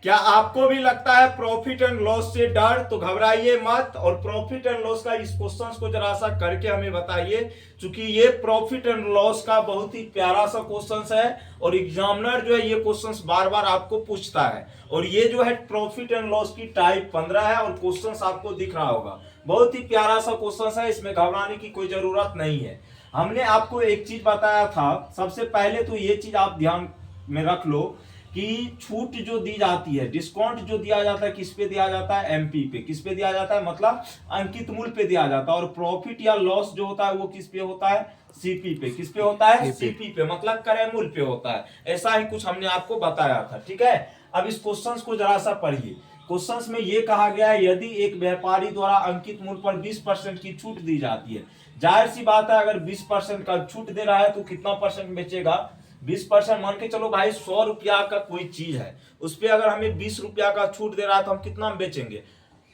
क्या आपको भी लगता है प्रॉफिट एंड लॉस से डर? तो घबराइए मत और प्रॉफिट एंड लॉस का इस क्वेश्चन को जरा सा करके हमें बताइए, क्योंकि ये प्रॉफिट एंड लॉस का बहुत ही प्यारा सा क्वेश्चन है और एग्जामिनर जो है ये क्वेश्चन बार बार आपको पूछता है। और ये जो है प्रॉफिट एंड लॉस की टाइप 15 है और क्वेश्चन आपको दिख रहा होगा, बहुत ही प्यारा सा क्वेश्चन है, इसमें घबराने की कोई जरूरत नहीं है। हमने आपको एक चीज बताया था, सबसे पहले तो ये चीज आप ध्यान में रख लो कि छूट जो दी जाती है, डिस्काउंट जो दिया जाता है, किस पे दिया जाता है? एमपी पे। किस पे दिया जाता है? मतलब अंकित मूल्य पे दिया जाता है। और प्रॉफिट या लॉस जो होता है वो किस पे होता है? सीपी पे। किस पे होता है? सीपी पे, मतलब क्रय मूल्य पे होता है। ऐसा ही कुछ हमने आपको बताया था, ठीक है। अब इस क्वेश्चन को जरा सा पढ़िए। क्वेश्चन में ये कहा गया है, यदि एक व्यापारी द्वारा अंकित मूल्य पर 20% की छूट दी जाती है, जाहिर सी बात है अगर 20% का छूट दे रहा है तो कितना परसेंट बेचेगा? 20%। मान के चलो भाई 100 रुपया का कोई चीज है, उस पर अगर हमें 20 रुपया का छूट दे रहा है तो हम कितना में बेचेंगे?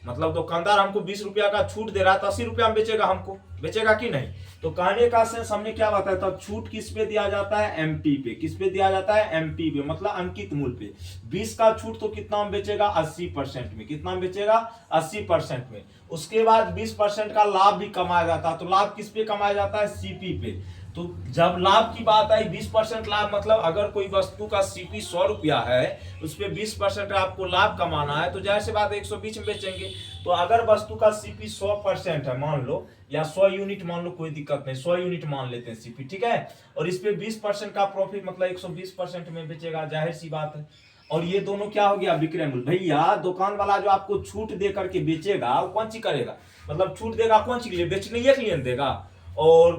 मतलब दुकानदार हमको 20 रुपया का छूट दे रहा है तो 80 रुपया में बेचेगा, हमको बेचेगा कि नहीं? तो कहने का सेंस हमने क्या बताया था, छूट किस पे दिया जाता है? एमपी पे। किस पे दिया जाता है? एमपी पे, मतलब अंकित मूल्य पे। 20 का छूट तो कितना में बेचेगा? 80% में। कितना में बेचेगा? 80% में। उसके बाद 20% का लाभ भी कमाया जाता है, तो लाभ किस पे कमाया जाता है? सीपी पे। तो जब लाभ की बात आई, 20% लाभ, मतलब अगर कोई वस्तु का सीपी 100 रुपया है, उस पर 20% आपको लाभ कमाना है, तो जाहिर सी बात 120 में बेचेंगे। तो अगर वस्तु का सीपी 100% है मान लो, या 100 यूनिट मान लो, कोई दिक्कत नहीं, 100 यूनिट मान लेते हैं सीपी, ठीक है। और इस पे 20% का प्रॉफिट, मतलब 120% में बेचेगा, जाहिर सी बात है। और ये दोनों क्या हो गया? विक्रय मूल्य। भैया दुकान वाला जो आपको छूट दे करके बेचेगा वो कौन सी करेगा? मतलब छूट देगा कौन सी के लिए? बेचने के लिए देगा। और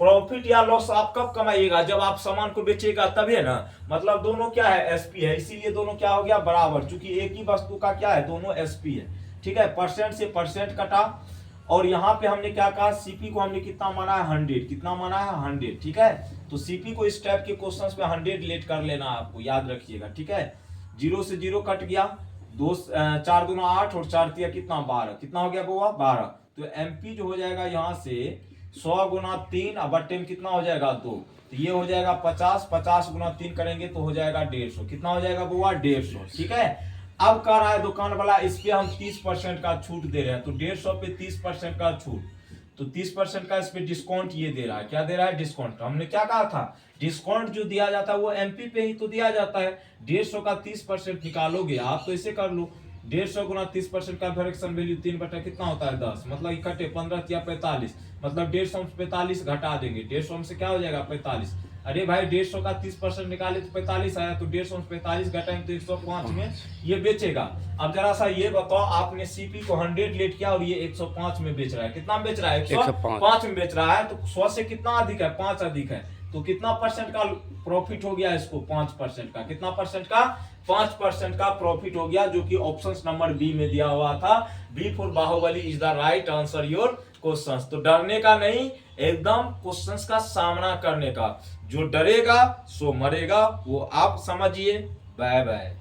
प्रॉफिट या लॉस आप कब कमाइएगा? जब आप सामान को बेचेगा तभी है ना। मतलब दोनों क्या है? एसपी है, इसीलिए दोनों क्या हो गया? बराबर, क्योंकि एक ही वस्तु का क्या है? दोनों एसपी है, ठीक है। परसेंट से परसेंट कटा और यहाँ पे हमने क्या कहा? सीपी को हमने कितना माना है? 100। कितना माना है? 100, ठीक है। तो सीपी को इस टाइप के क्वेश्चंस पे 100 लेट कर लेना, आपको याद रखिएगा, ठीक है। 0 से 0 कट गया, 4 दूना 8 और 4 तिया कितना? 12। कितना हो गया बुआ? 12। तो एमपी जो हो जाएगा यहाँ से 100 गुना 3 अब बट्टे में कितना हो जाएगा? 2। तो ये हो जाएगा 50। 50 गुना 3 करेंगे तो हो जाएगा 150। कितना हो जाएगा बुआ? 150, ठीक है। अब कह रहा है दुकान वाला इस पे हम 30% का छूट दे रहे हैं, तो 150 पे 30% का छूट, तो 30% का इस पे डिस्काउंट ये दे रहा है। क्या दे रहा है? डिस्काउंट। हमने क्या कहा था? डिस्काउंट जो दिया जाता है वो एमपी पे ही तो दिया जाता है। 150 का 30% निकालोगे आप तो इसे कर लो, 150 गुना 30% का फ्रैक्शन वैल्यू 3 बटा कितना होता है? 10। मतलब इकट्ठे 15 या 45, मतलब 150 में 45 घटा देंगे, 150 से क्या हो जाएगा? 45। अरे भाई 150 का 30% निकाले तो 45 आया, तो 150 में 45 घटाएंगे तो 105 में ये बेचेगा। अब जरा सा ये बताओ, आपने सीपी को 100 लेट किया और ये 105 में बेच रहा है। कितना बेच रहा है? 105 में बेच रहा है। तो 100 से कितना अधिक है? 5 अधिक है। तो कितना परसेंट का प्रॉफिट हो गया इसको? 5% का। कितना परसेंट का? 5% का प्रॉफिट हो गया, जो कि ऑप्शन नंबर बी में दिया हुआ था। B for Baahubali is the right answer your questions. तो डरने का नहीं, एकदम क्वेश्चंस का सामना करने का। जो डरेगा सो मरेगा, वो आप समझिए। Bye bye.